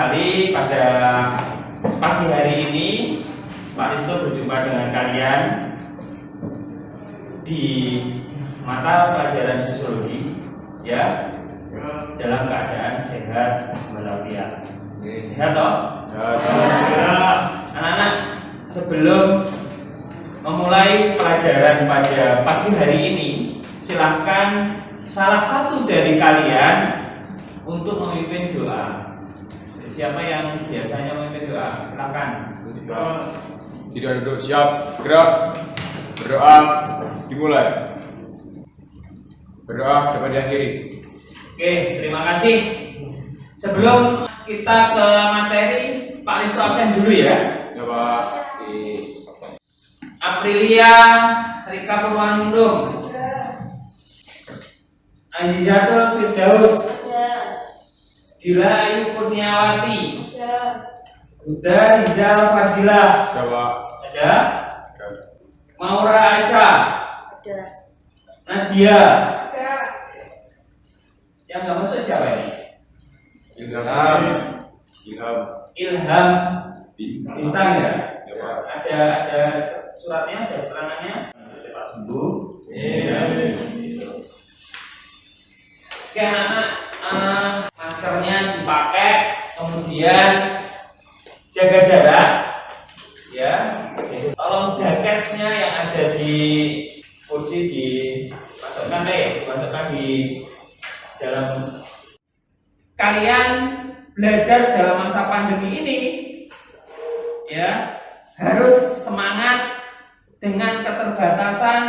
sekali pada pagi hari ini Pak Risto berjumpa dengan kalian di mata pelajaran sosiologi, ya, dalam keadaan sehat walafiat. Sehat toh? Ya. Anak-anak, sebelum memulai pelajaran pada pagi hari ini, silahkan salah satu dari kalian untuk memimpin doa. Siapa yang biasanya memimpin doa? Silakan. Tidak duduk, siap, gerak, berdoa, dimulai. Berdoa dapat diakhiri. Oke, terima kasih. Sebelum kita ke materi, Pak Risto absen dulu ya. Ya Pak. Aprilia Rika Purwanundung, Azizatul Firdaus, Dila Ayu Kurniawati, Huda Rizal Fadilah, Ya Pak. ada. Maura Aisyah, Nadia. Yang nggak masuk siapa ini? Ilham. Ilham Bintang ya. Ya Pak. Ada suratnya, ada keterangannya. Cepat sembuh. Iya. Oke anak-anak, maskernya dipakai, kemudian jaga jarak, ya. Tolong jaketnya yang ada di kursi dimasukkan dimasukkan di dalam. Kalian belajar dalam masa pandemi ini, ya, harus semangat dengan keterbatasan,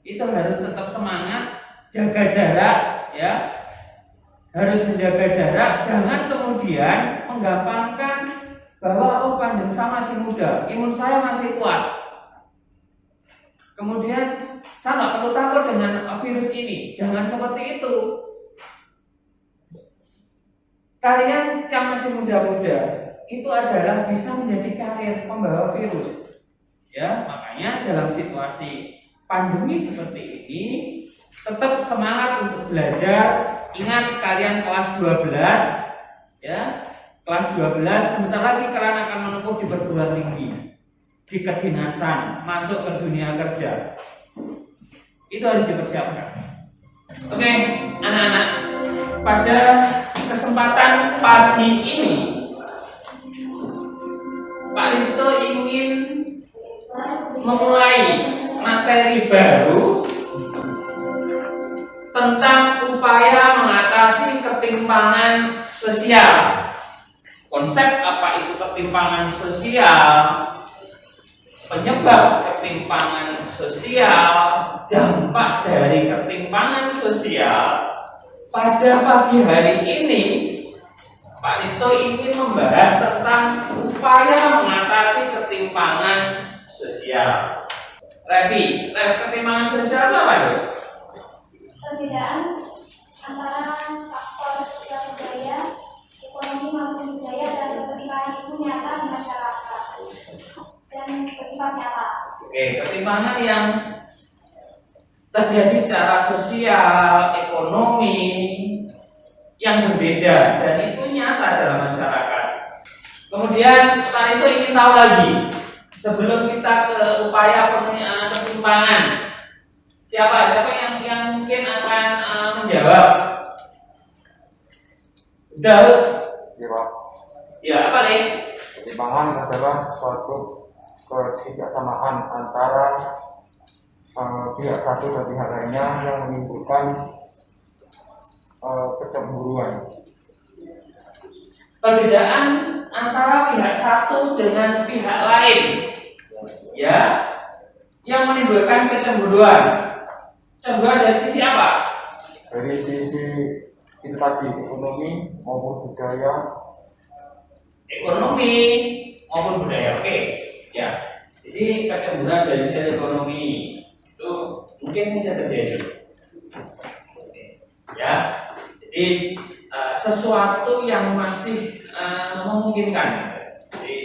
itu harus tetap semangat, jaga jarak, ya, harus menjaga jarak, jangan kemudian menggampangkan bahwa oh pandemi saya masih muda, imun saya masih kuat, kemudian saya nggak perlu takut dengan virus ini. Jangan seperti itu. Kalian yang masih muda-muda itu adalah bisa menjadi karier pembawa virus, ya. Makanya dalam situasi pandemi seperti ini tetap semangat untuk belajar. Ingat kalian kelas 12, ya. Kelas 12 sebentar lagi kalian akan menempuh di perguruan tinggi, di kedinasan, masuk ke dunia kerja. Itu harus dipersiapkan. Oke, anak-anak, pada kesempatan pagi ini Pak Risto ingin memulai materi baru tentang upaya mengatasi ketimpangan sosial. Konsep apa itu ketimpangan sosial, penyebab ketimpangan sosial, dampak dari ketimpangan sosial. Pada pagi hari ini Pak Risto ingin membahas tentang upaya mengatasi ketimpangan sosial. Revi, ketimpangan sosial itu apa itu? Perbedaan antara faktor sosial budaya, ekonomi maupun budaya dan ketimpangan itu nyata di masyarakat dan bersifat nyata. Oke, ketimpangan yang terjadi secara sosial, ekonomi yang berbeda dan itu nyata dalam masyarakat. Kemudian Pak Risto ingin tahu lagi, sebelum kita ke upaya ketimpangan, siapa yang mungkin akan menjawab? Daud. Ya Pak. Ya, apa nih? Ketimpangan adalah suatu ketidaksamaan antara pihak satu dan pihak lainnya yang menimbulkan kecemburuan. Perbedaan antara pihak satu dengan pihak lain, ya, yang menimbulkan kecemburuan. Cemburuan dari sisi apa? Dari sisi itu tadi, ekonomi maupun budaya. Ekonomi maupun budaya. Oke, ya. Jadi kecemburuan dari sisi ekonomi itu mungkin saja terjadi. Ya. Jadi sesuatu yang masih memungkinkan. Jadi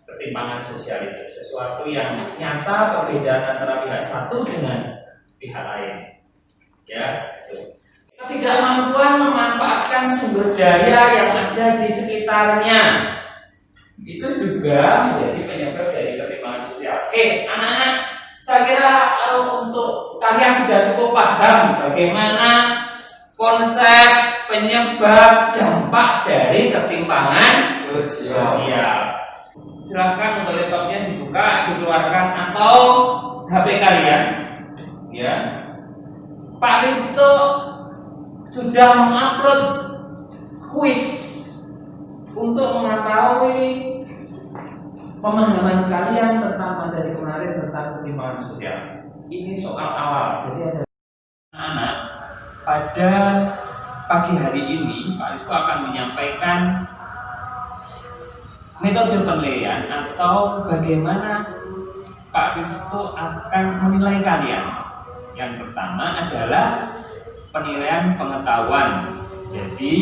ketimpangan sosial itu sesuatu yang nyata, perbedaan antara pihak satu dengan pihak lain. Ya. ketidakmampuan memanfaatkan sumber daya yang ada di sekitarnya itu juga menjadi penyebab dari ketimpangan sosial. Oke, anak-anak, saya kira untuk kalian sudah cukup paham bagaimana konsep penyebab dampak dari ketimpangan sosial. Silakan untuk laptopnya dibuka, dikeluarkan atau HP kalian. Ya, Pak Risto sudah mengupload kuis untuk mengetahui pemahaman kalian tentang materi kemarin tentang ketimpangan sosial. Ini soal awal. Jadi ada anak pada pagi hari ini Pak Risto akan menyampaikan metode penilaian atau bagaimana Pak Risto akan menilai kalian. Yang pertama adalah penilaian pengetahuan. Jadi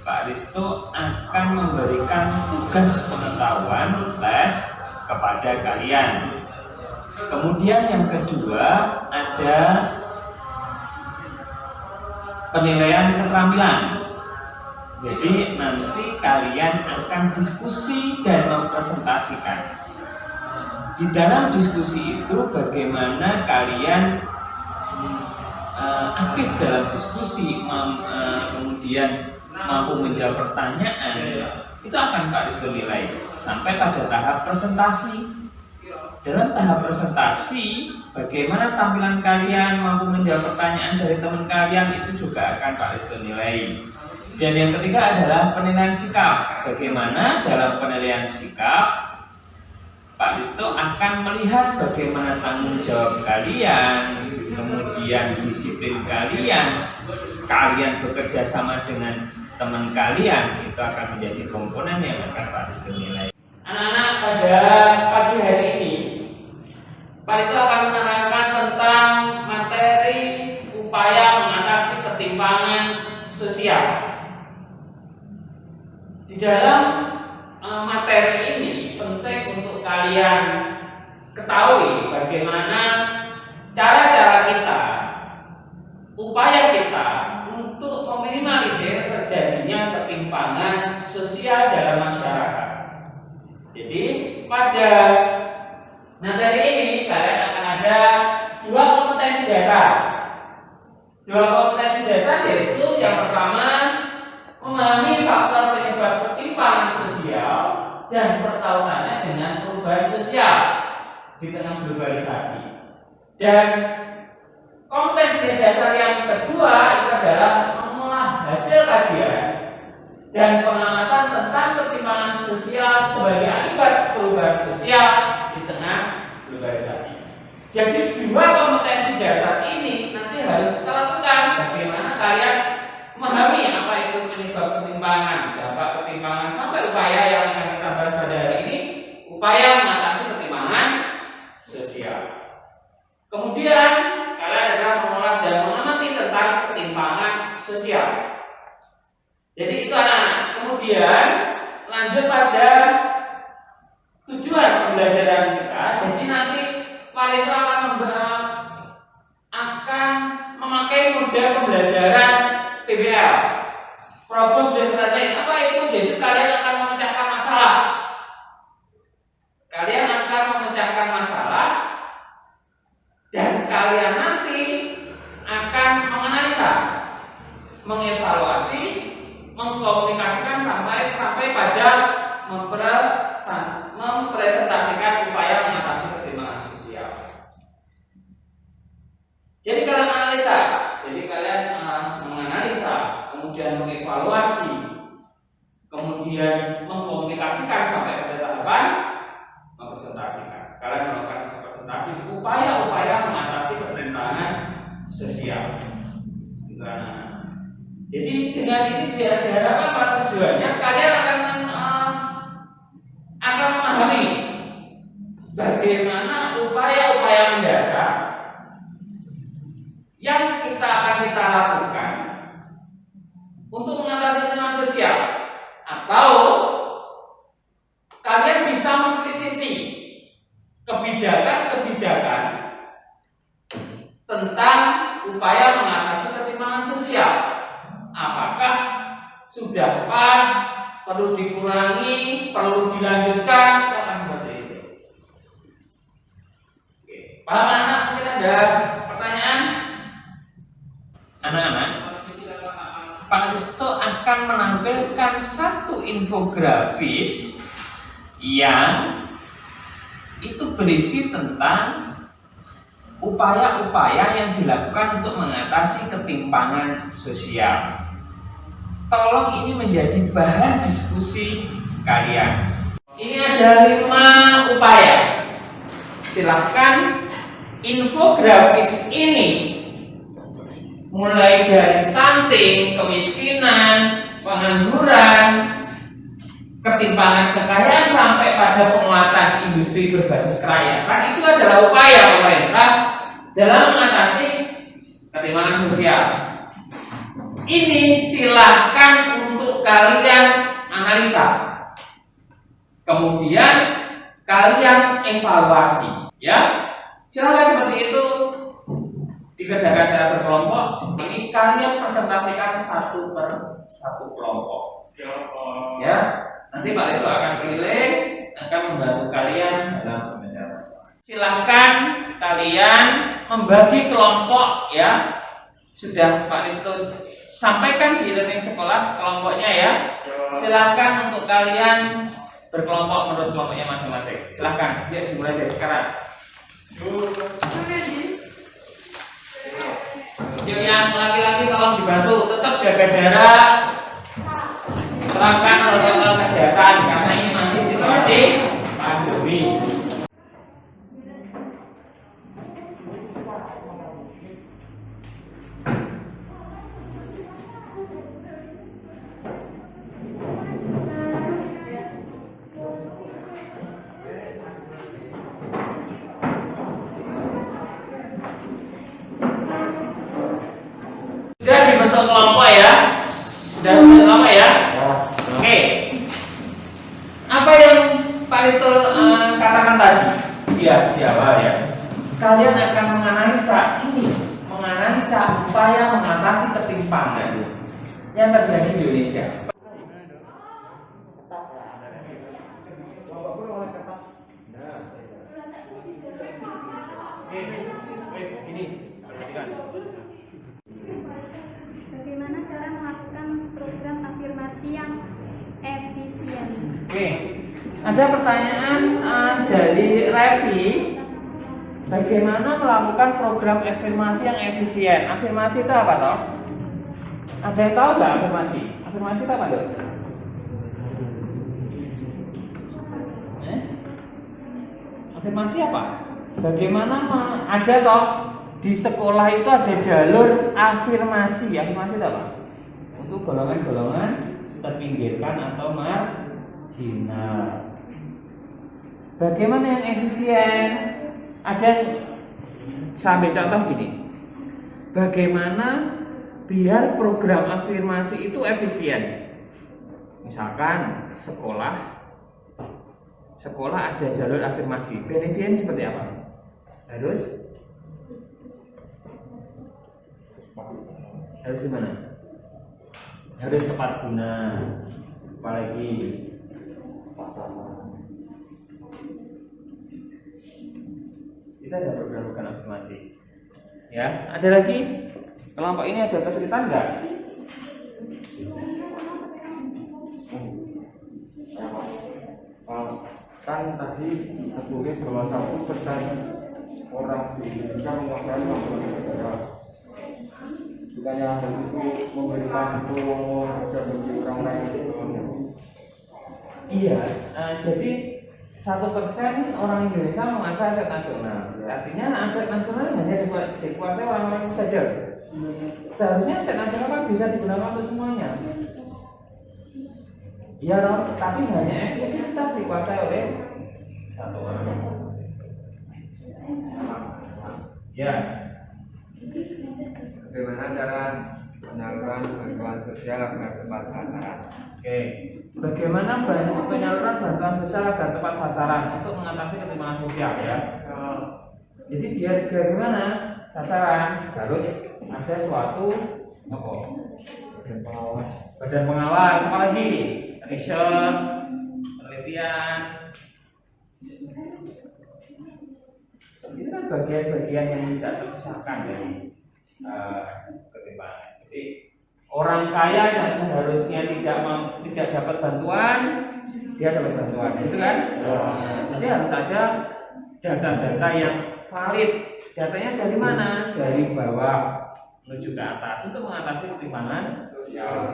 Pak Risto akan memberikan tugas pengetahuan tes kepada kalian. Kemudian yang kedua ada penilaian keterampilan. Jadi nanti kalian akan diskusi dan mempresentasikan. Di dalam diskusi itu bagaimana kalian aktif dalam diskusi, kemudian mampu menjawab pertanyaan, itu akan Pak Risto nilai sampai pada tahap presentasi. Dalam tahap presentasi, bagaimana tampilan kalian, mampu menjawab pertanyaan dari teman kalian, itu juga akan Pak Risto nilai. Dan yang ketiga adalah penilaian sikap. Bagaimana dalam penilaian sikap Pak Risto akan melihat bagaimana tanggung jawab kalian, kemudian disiplin kalian, kalian bekerja sama dengan teman kalian, itu akan menjadi komponen yang akan Pak Risto nilai. Anak-anak, pada pagi hari ini Pak Risto akan menerangkan tentang materi upaya mengatasi ketimpangan sosial. Di dalam materi ini penting untuk kalian ketahui bagaimana cara-cara kita, upaya kita untuk meminimalisir terjadinya ketimpangan sosial dalam masyarakat. Jadi pada materi ini kalian akan ada dua kompetensi dasar. Dua kompetensi dasar yaitu yang pertama memahami faktor penyebab ketimpangan sosial dan pertautannya dengan perubahan sosial di tengah globalisasi. Dan kompetensi dasar yang kedua itu adalah mengolah hasil kajian dan pengamatan tentang ketimpangan sosial sebagai akibat perubahan sosial di tengah globalisasi. Jadi dua kompetensi dasar ini nanti harus kita lakukan. Bagaimana kalian memahami apa itu penyebab ketimpangan, dampak ketimpangan, sampai upaya yang akan kita bahas pada hari ini, upaya mengatasi ketimpangan sosial. Kemudian kalian adalah mengolah dan mengamati tentang ketimpangan sosial. Jadi itu anak-anak. Kemudian lanjut pada tujuan pembelajaran kita. Jadi nanti Pak Risto akan memakai model pembelajaran PBL, problem based learning. Apa itu? Jadi kalian akan memecahkan masalah. Kalian akan memecahkan masalah dan kalian nanti akan menganalisa, mengevaluasi, mengkomunikasikan sampai pada mempresentasikan upaya mengatasi ketimpangan sosial. Jadi kalian analisa, jadi kalian menganalisa, kemudian mengevaluasi, kemudian mengkomunikasikan sampai pada tahapan mempresentasikan. Kalian melakukan presentasi upaya-upaya mengatasi ketimpangan sosial. Jadi dengan ini diharapkan apa tujuannya? Kalian akan memahami bagaimana upaya-upaya mendasar yang akan kita lakukan untuk mengatasi ketimpangan sosial, atau kalian bisa mengkritisi kebijakan-kebijakan tentang upaya mengatasi ketimpangan sosial. pas, perlu dikurangi, perlu dilanjutkan, kata seperti itu. Oke. Paham anak-anak? Mungkin ada pertanyaan? Anak-anak, Pak Risto akan menampilkan satu infografis yang itu berisi tentang upaya-upaya yang dilakukan untuk mengatasi ketimpangan sosial. Tolong ini menjadi bahan diskusi kalian. Ini ada 5 upaya. Silahkan infografis ini mulai dari stunting, kemiskinan, pengangguran, ketimpangan kekayaan sampai pada penguatan industri berbasis kerakyatan, itu adalah upaya pemerintah dalam mengatasi ketimpangan sosial. Ini silahkan untuk kalian analisa, kemudian kalian evaluasi, ya. Silahkan seperti itu dikerjakan secara berkelompok. Ini kalian presentasikan satu per satu kelompok, ya. Nanti Pak Risto akan keliling, akan membantu kalian dalam pemecahan masalah. Silahkan kalian membagi kelompok, ya. Sudah Pak Risto sampaikan di learning sekolah kelompoknya, ya. Silahkan untuk kalian berkelompok menurut kelompoknya masing-masing. Silahkan, ya, dimulai dari sekarang. Yuk, yang laki-laki tolong dibantu, tetap jaga jarak. Terapkan protokol kesehatan karena ini masih situasi pandemi. Sudah dibentuk kelompok, ya? Sudah dibentuk kelompok, ya? Oke. Apa yang Pak Risto katakan tadi? Ya, di awal, ya. Kalian akan menganalisa upaya mengatasi ketimpangan yang terjadi di Indonesia. Bagaimana cara melakukan program afirmasi yang efisien? Oke, ada pertanyaan dari Revi. Bagaimana melakukan program afirmasi yang efisien? Afirmasi itu apa toh? Ada yang tahu nggak afirmasi? Afirmasi itu apa toh? Afirmasi apa? Bagaimana ada toh di sekolah itu ada jalur afirmasi. Afirmasi itu apa? Untuk golongan-golongan terpinggirkan atau marginal. Bagaimana yang efisien? Ada, sambil contoh gini. Bagaimana biar program afirmasi itu efisien? Misalkan sekolah ada jalur afirmasi. Efisien seperti apa? Harus gimana? Harus tepat guna. Apalagi kita ada program afirmasi. Ya, ada lagi kelompok ini ada kesulitan enggak? Kan tadi tertulis bahwa 1% orang di Indonesia menguasai bahasa. Bukannya hal itu memberikan peluang kerja bagi orang lain. Iya, jadi 1% orang Indonesia menguasai aset nasional. Artinya aset nasional hanya dikuasai orang-orang saja. Seharusnya aset nasional kan bisa digunakan untuk semuanya. Iya dong, tapi hanya eksklusivitas dikuasai oleh satu orang. Ya. Bagaimana cara penyaluran bantuan sosial agar tepat sasaran? Oke. Bagaimana penyaluran bantuan sosial agar tepat sasaran untuk mengatasi ketimpangan sosial, ya? Jadi biar bagaimana sasaran harus ada suatu Apa? dan pengawas. Badan pengawas, apa lagi? Riset, penelitian. Ini kan bagian-bagian yang tidak terpisahkan dari ketimpangan. Jadi orang kaya yang seharusnya tidak dapat bantuan, dia dapat bantuan, itu kan? Jadi harus ada data-data yang valid. Datanya dari mana? Dari bawah menuju ke atas untuk mengatasi ketimpangan sosial.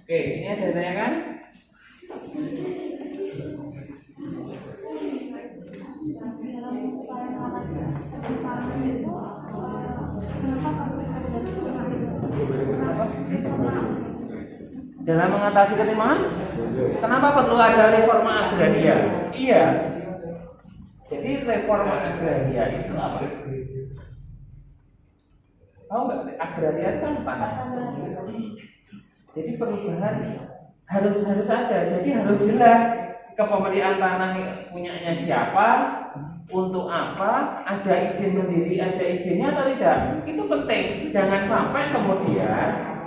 Oke, ini ada datanya kan? Dalam mengatasi ketimpangan, kenapa perlu ada reforma agraria? Iya. Jadi reforma agraria itu apa? Tahu nggak? Agraria itu kan tanah. Jadi perubahan harus ada. Jadi harus jelas kepemilikan tanah punyanya siapa, untuk apa, ada izin mandiri, ada izinnya atau tidak. Itu penting. Jangan sampai kemudian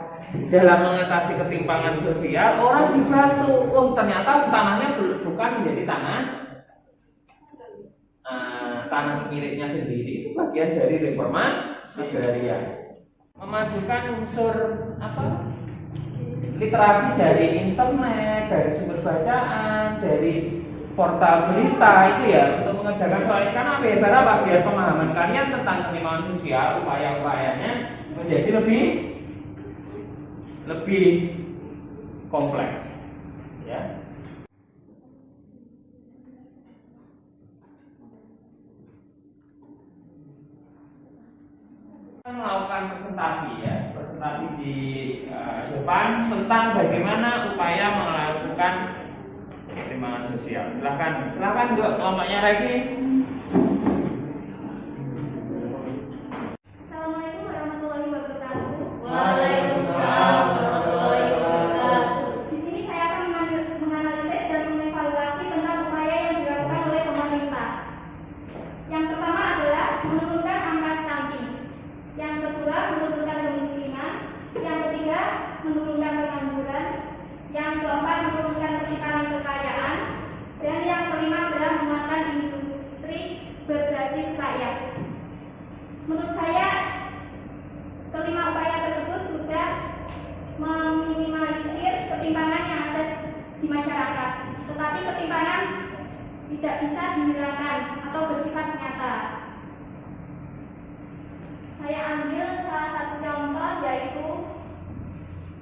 dalam mengatasi ketimpangan sosial orang dibantu, oh ternyata tanahnya bukan menjadi tanah miliknya sendiri. Itu bagian dari reforma agraria. Memajukan unsur apa? Literasi dari internet, dari sumber bacaan, dari portal berita itu ya, untuk mengerjakan soal ini. Karena apa? Biar pemahaman kalian tentang ketimpangan sosial, upaya-upayanya menjadi lebih kompleks, ya. Kita melakukan presentasi di depan tentang bagaimana upaya melakukan ketimpangan sosial. Silahkan juga kelompoknya Regi. Assalamualaikum warahmatullahi wabarakatuh. Waalaikumsalam warahmatullahi wabarakatuh. Di sini saya akan menganalisis dan mengevaluasi tentang upaya yang dilakukan oleh pemerintah. Yang pertama adalah menurunkan angka stunting. Yang kedua, menurunkan kemiskinan. Yang ketiga, menurunkan pengangguran. Yang keempat, menurunkan ketimpangan kekayaan. Dan yang kelima adalah menguatkan industri berbasis rakyat. Menurut saya, kelima upaya tersebut sudah meminimalisir ketimpangan yang ada di masyarakat. Tetapi ketimpangan tidak bisa dihilangkan atau bersifat nyata. Saya ambil salah satu contoh, yaitu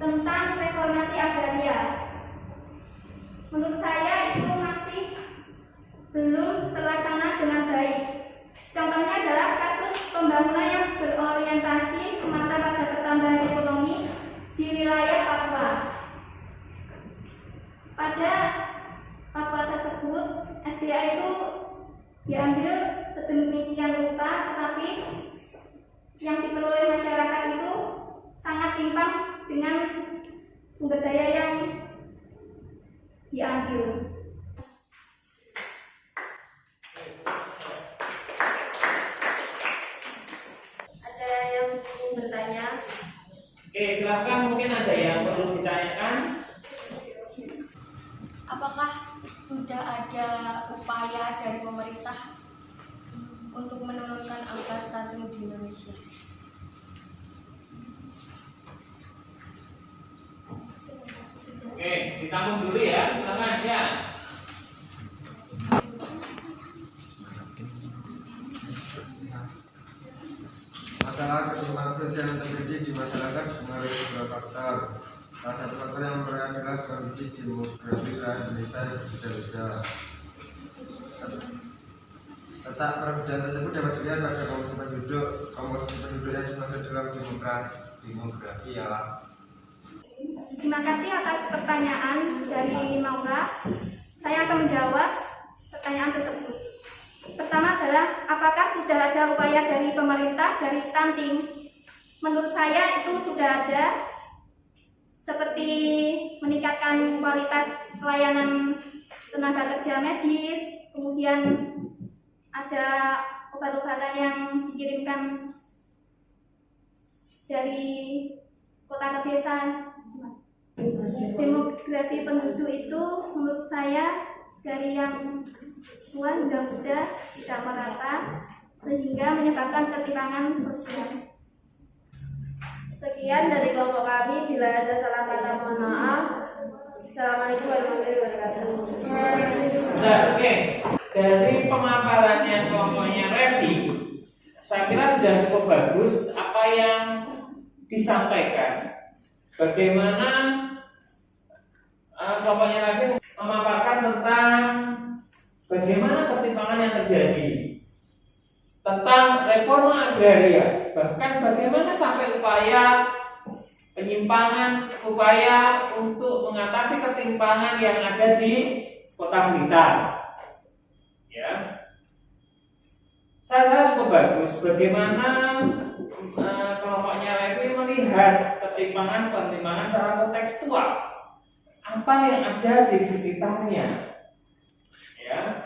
tentang reformasi agraria. Menurut saya itu masih belum terlaksana dengan baik. Contohnya adalah kasus pembangunan yang berorientasi semata pada pertambahan ekonomi di wilayah Papua. Pada Papua tersebut, SDA itu diambil sedemikian rupa, tetapi yang diperoleh masyarakat itu sangat timpang dengan sumber daya yang diambil. Ada yang ingin bertanya? Oke, silahkan, mungkin ada yang perlu ditanyakan. Apakah sudah ada upaya dari pemerintah untuk menurunkan angka stunting di Indonesia? Oke, ditampung dulu ya, silakan ya. Masalah ketimpangan sosial yang terjadi di masyarakat mengalami beberapa faktor. Salah satu faktor yang mempengaruhi adalah kondisi demografi Indonesia yang berbeda-beda. Letak perbedaan tersebut dapat dilihat pada komposisi penduduk yang dimaksud dalam demografi ialah. Terima kasih atas pertanyaan dari Maura. Saya akan menjawab pertanyaan tersebut. Pertama adalah, apakah sudah ada upaya dari pemerintah dari stunting? Menurut saya itu sudah ada, seperti meningkatkan kualitas pelayanan tenaga kerja medis, kemudian ada obat-obatan yang dikirimkan dari kota ke desa. Demografi penduduk itu menurut saya dari yang tua hingga muda tidak merata sehingga menyebabkan ketimpangan sosial. Sekian dari kelompok kami. Bila ada salah kata mohon maaf. Assalamualaikum warahmatullahi wabarakatuh. Nah, oke. Dari pemaparannya kelompoknya Revi, saya kira sudah cukup bagus apa yang disampaikan. Bagaimana kelompoknya Revi memaparkan tentang bagaimana ketimpangan yang terjadi, tentang reforma agraria, bahkan bagaimana sampai upaya penyimpangan, upaya untuk mengatasi ketimpangan yang ada di Kota Blitar. Ya, saya kira cukup bagus bagaimana kelompoknya Revi melihat ketimpangan secara kontekstual, apa yang ada di sekitarnya. Ya,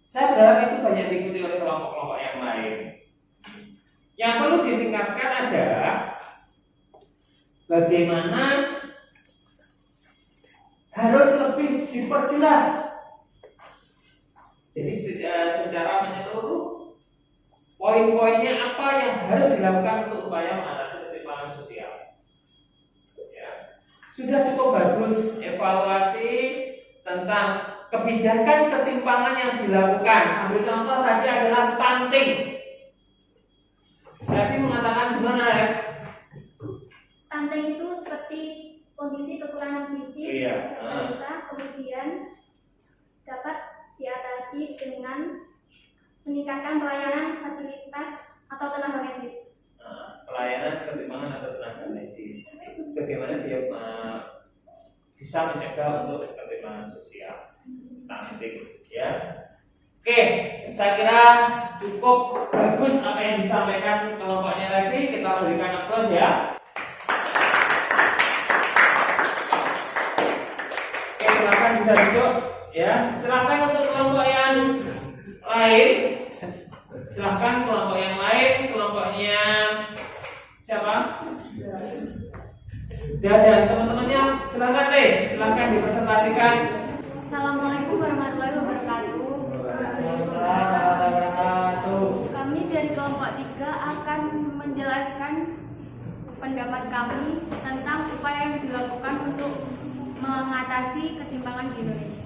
saya berharap itu banyak diikuti oleh kelompok-kelompok yang lain. Yang perlu ditingkatkan adalah bagaimana harus lebih diperjelas. Jadi secara menyeluruh poin-poinnya apa yang harus dilakukan untuk upaya mengatasi ketimpangan sosial. Ya. Sudah cukup bagus evaluasi tentang kebijakan ketimpangan yang dilakukan. Sambil contoh tadi adalah stunting. Tapi mengatakan gimana ya? Stunting itu seperti kondisi kekurangan gizi wanita, kemudian dapat diatasi dengan meningkatkan pelayanan fasilitas atau tenaga medis. Pelayanan ketimpangan atau tenaga medis. Bagaimana dia bisa mencegah untuk ketimpangan sosial, stunting, ya. Oke, saya kira cukup bagus apa yang disampaikan kelompoknya tadi. Kita berikan aplaus ya. Oke, silakan bisa duduk ya. Silakan untuk kelompok yang lain. Silakan kelompok yang lain, kelompoknya siapa? Dan teman-temannya silakan deh, silakan dipresentasikan. Assalamualaikum warahmatullahi wabarakatuh. Kami dari kelompok 3 akan menjelaskan pendapat kami tentang upaya yang dilakukan untuk mengatasi ketimpangan di Indonesia.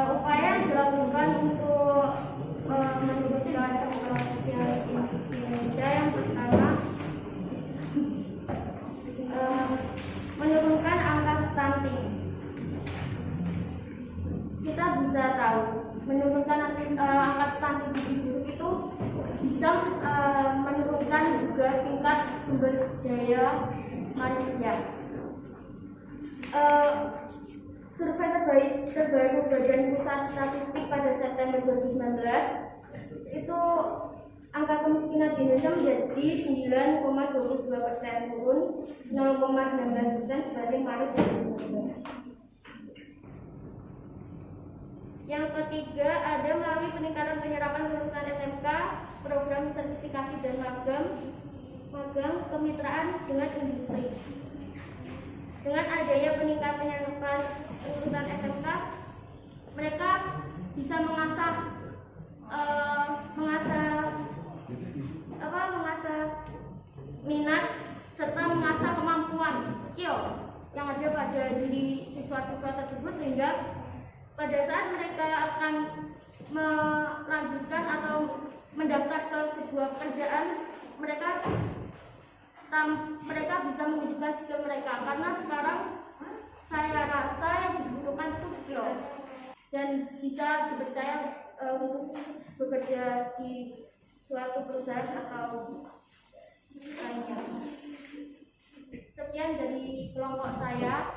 Upaya yang dilakukan untuk menurunkan ketimpangan sosial di Indonesia yang pertama menurunkan angka stunting. Kita bisa tahu menurunkan angka stunting di buruk itu bisa menurunkan juga tingkat sumber daya manusia. Survei terbaru Badan Pusat Statistik pada September 2019 itu angka kemiskinan di Indonesia menjadi 9,22%, turun 0,19% dibanding Maret 2019. Yang ketiga ada melalui peningkatan penyerapan lulusan SMK, program sertifikasi dan magang kemitraan dengan industri. Dengan adanya peningkatan penyerapan lulusan SMK, mereka bisa mengasah minat serta mengasah kemampuan skill yang ada pada diri siswa-siswa tersebut, sehingga pada saat mereka akan melanjutkan atau mendaftar ke sebuah pekerjaan, mereka bisa menunjukkan skill mereka, karena sekarang saya rasa yang dibutuhkan itu skill dan bisa dipercaya untuk bekerja di suatu perusahaan atau lainnya. Sekian dari kelompok saya.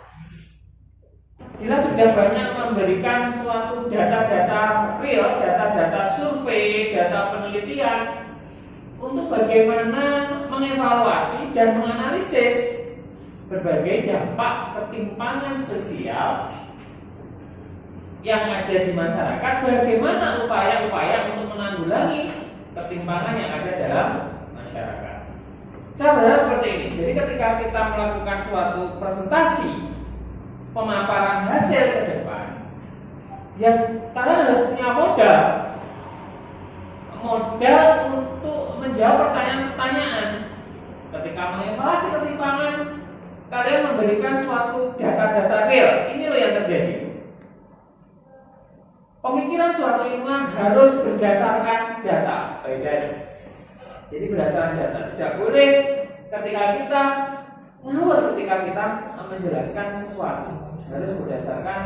Kita sudah banyak memberikan suatu data-data real, data-data survei, data penelitian untuk bagaimana mengevaluasi dan menganalisis berbagai dampak ketimpangan sosial yang ada di masyarakat, bagaimana upaya-upaya untuk menanggulangi ketimpangan yang ada dalam masyarakat. Saya berharap seperti ini. Jadi ketika kita melakukan suatu presentasi pemaparan hasil ke depan, ya kalian harus punya modal untuk menjawab pertanyaan-pertanyaan. Ketika mengevaluasi ketimpangan, kalian memberikan suatu data-data real. Ini loh yang terjadi. Pemikiran suatu ilmuwan harus berdasarkan data. Jadi berdasarkan data. Tidak boleh ketika kita ngawur ketika kita menjelaskan sesuatu. Harus berdasarkan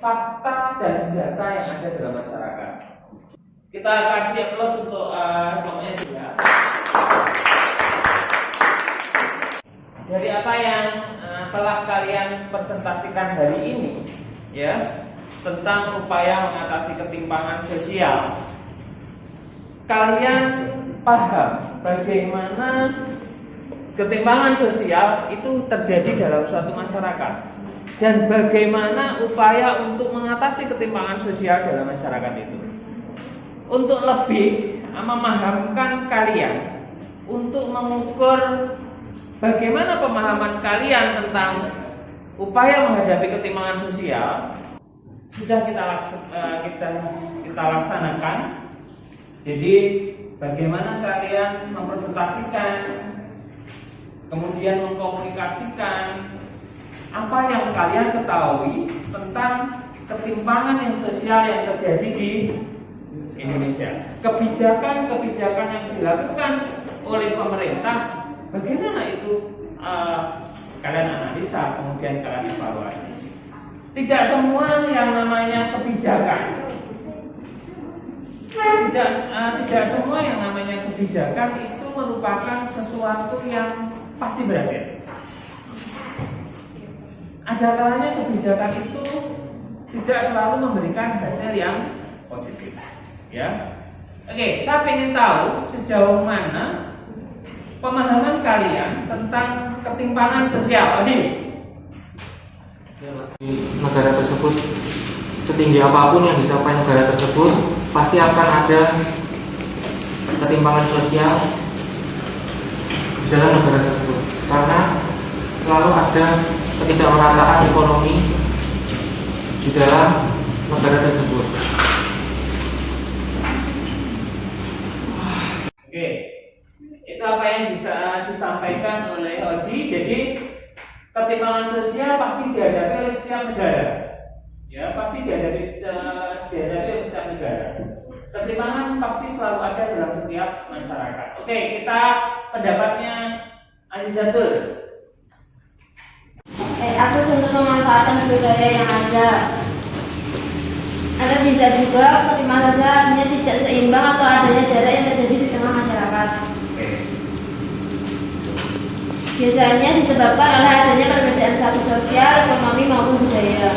fakta dan data yang ada dalam masyarakat. Kita kasih plus untuk pokoknya juga. Dari apa yang telah kalian presentasikan hari ini, ya, tentang upaya mengatasi ketimpangan sosial, kalian paham bagaimana ketimpangan sosial itu terjadi dalam suatu masyarakat dan bagaimana upaya untuk mengatasi ketimpangan sosial dalam masyarakat itu. Untuk lebih memahamkan kalian, untuk mengukur bagaimana pemahaman kalian tentang upaya menghadapi ketimpangan sosial, sudah kita laksanakan. Jadi bagaimana kalian mempresentasikan, kemudian mengkomunikasikan apa yang kalian ketahui tentang ketimpangan yang sosial yang terjadi di Indonesia. Kebijakan-kebijakan yang dilakukan oleh pemerintah, bagaimana itu kalian analisa, kemudian kalian evaluasi. Tidak semua yang namanya kebijakan, tidak semua yang namanya kebijakan itu merupakan sesuatu yang pasti berhasil. Ada kalanya kebijakan itu tidak selalu memberikan hasil yang positif. Ya, oke, saya ingin tahu sejauh mana pemahaman kalian tentang ketimpangan sosial. Negara tersebut, setinggi apapun yang dicapai negara tersebut, pasti akan ada ketimpangan sosial di dalam negara tersebut, karena selalu ada ketidakmerataan ekonomi di dalam negara tersebut. Oke, itu apa yang bisa disampaikan oleh Odi. Jadi ketimpangan sosial pasti dihadapi oleh setiap negara. Ya, pasti dihadapi oleh setiap negara. Ketimpangan pasti selalu ada dalam setiap masyarakat. Oke, kita pendapatnya Azizatul. Akses untuk memanfaatkan budaya yang ada. Anda bisa juga ketimpangan sosial artinya tidak seimbang atau adanya jarak yang terjadi di tengah masyarakat. Biasanya disebabkan oleh adanya perbedaan status sosial, ekonomi maupun budaya.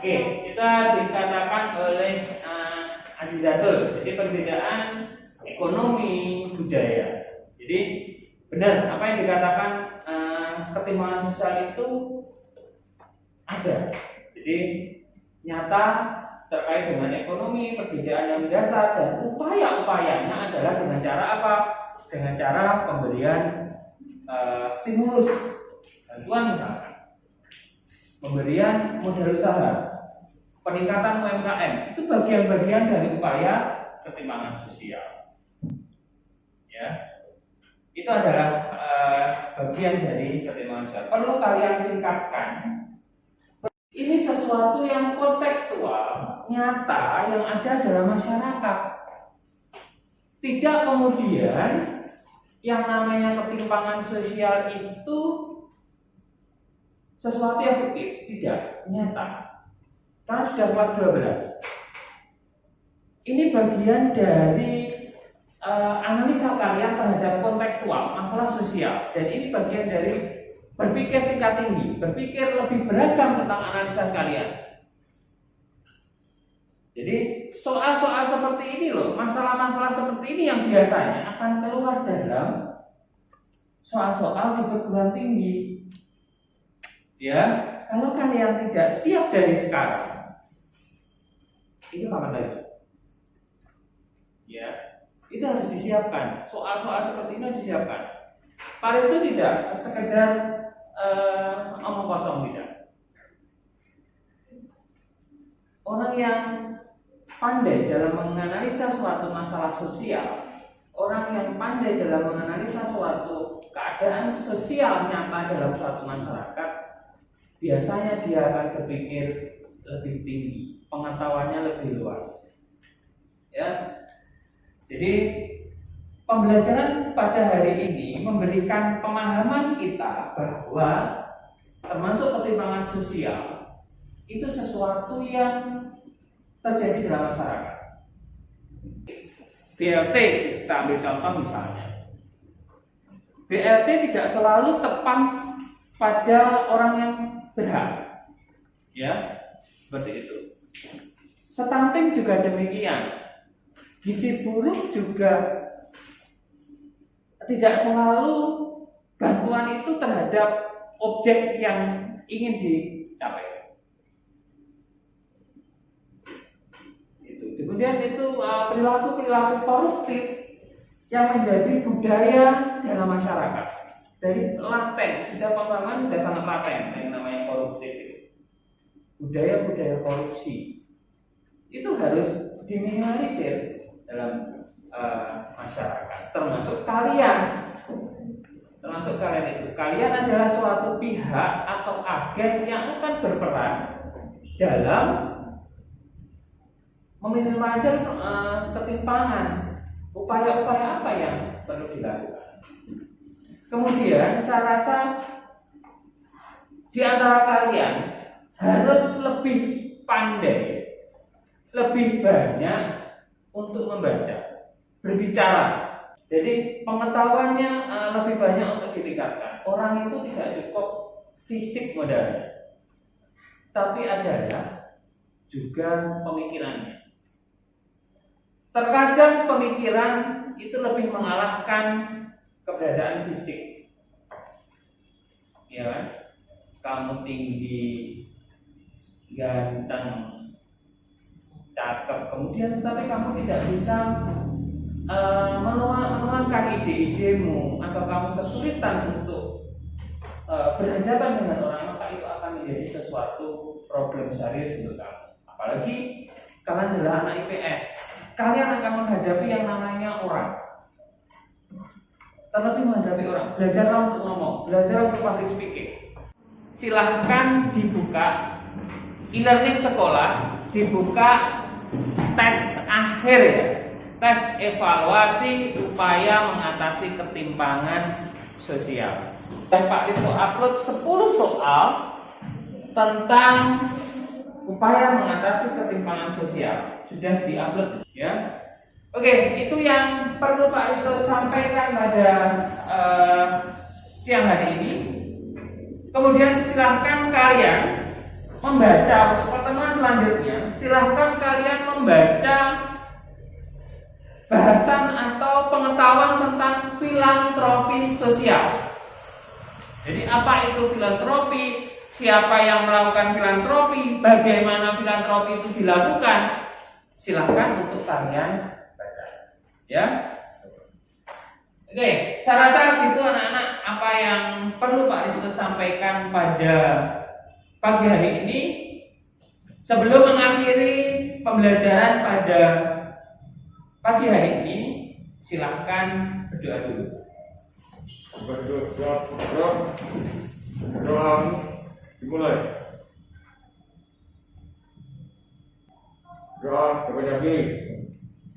Oke, kita dikatakan oleh Azizatul. Jadi perbedaan ekonomi budaya. Jadi benar apa yang dikatakan ketimpangan sosial itu ada. Jadi nyata terkait dengan ekonomi, perbedaan yang mendasar, dan upaya-upayanya adalah dengan cara apa? Dengan cara pemberian stimulus, bantuan misalkan, pemberian modal usaha, peningkatan UMKM, itu bagian-bagian dari upaya ketimpangan sosial. Ya, itu adalah bagian dari ketimpangan sosial. Perlu kalian tingkatkan. Ini sesuatu yang kontekstual, nyata, yang ada dalam masyarakat. Tidak kemudian yang namanya ketimpangan sosial itu sesuatu yang fiktif, tidak, nyata. Karena sudah kelas 12. Ini bagian dari analisa kalian terhadap kontekstual masalah sosial, dan ini bagian dari berpikir tingkat tinggi, berpikir lebih beragam tentang analisa kalian. Jadi soal-soal seperti ini loh, masalah-masalah seperti ini yang biasanya akan keluar dalam soal-soal di perguruan tinggi. Ya, kalau kalian tidak siap dari sekarang, itu kapan lagi? Ya, itu harus disiapkan. Soal-soal seperti ini harus disiapkan. Paris itu tidak sekedar omong kosong, tidak. Orang yang pandai dalam menganalisa suatu masalah sosial, orang yang pandai dalam menganalisa suatu keadaan sosial nyata dalam suatu masyarakat, biasanya dia akan berpikir lebih tinggi, pengetahuannya lebih luas. Ya, jadi pembelajaran pada hari ini memberikan pemahaman kita bahwa termasuk ketimpangan sosial itu sesuatu yang terjadi dalam masyarakat. BLT, kita ambil contoh misalnya. BLT tidak selalu tepat pada orang yang berhak, ya, seperti itu. Stunting juga demikian. Gizi buruk juga tidak selalu bantuan itu terhadap objek yang ingin dicapai. Kemudian itu perilaku-perilaku koruptif yang menjadi budaya dalam masyarakat. Dari laten, sudah pembangunan sudah sangat laten yang namanya koruptif itu. Budaya-budaya korupsi itu harus diminimalisir dalam masyarakat. Termasuk kalian itu. Kalian adalah suatu pihak atau agen yang akan berperan dalam meminimalisir ketimpangan. Upaya-upaya apa yang perlu dilakukan? Kemudian saya rasa di antara kalian harus lebih pandai, lebih banyak untuk membaca, berbicara. Jadi pengetahuannya lebih banyak untuk ditingkatkan. Orang itu tidak cukup fisik modalnya, tapi adalah juga pemikirannya. Terkadang pemikiran itu lebih mengalahkan keberadaan fisik. Ya kan? Kamu tinggi, ganteng, cakep, kemudian tapi kamu tidak bisa menuangkan ide-idemu, atau kamu kesulitan untuk berhadapan dengan orang, maka itu akan menjadi sesuatu problem serius untuk kamu. Apalagi kalian adalah anak IPS, kalian akan menghadapi yang namanya orang. Terlebih menghadapi orang, belajarlah untuk ngomong, belajar untuk public speaking. Silahkan dibuka e-learning sekolah, dibuka tes akhir ya, tes evaluasi upaya mengatasi ketimpangan sosial. Dan Pak Rizko upload 10 soal tentang upaya mengatasi ketimpangan sosial, sudah diupload ya. Oke, itu yang perlu Pak Rizko sampaikan pada siang hari ini. Kemudian silahkan kalian membaca untuk pertemuan selanjutnya. Silahkan kalian membaca bahasan atau pengetahuan tentang filantropi sosial. Jadi apa itu filantropi? Siapa yang melakukan filantropi? Bagaimana filantropi itu dilakukan? Silahkan untuk kalian baca. Ya. Oke, saya rasa gitu anak-anak apa yang perlu Pak Rizko sampaikan pada pagi hari ini. Sebelum mengakhiri pembelajaran pada pagi hari ini, silahkan berdoa dulu. Berdoa dimulai. Doa kepada diri,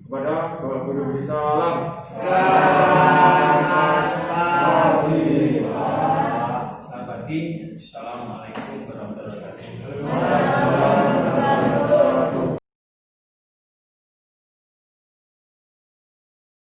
kepada Bapak Guru Salam. Selamat pagi. Assalamualaikum.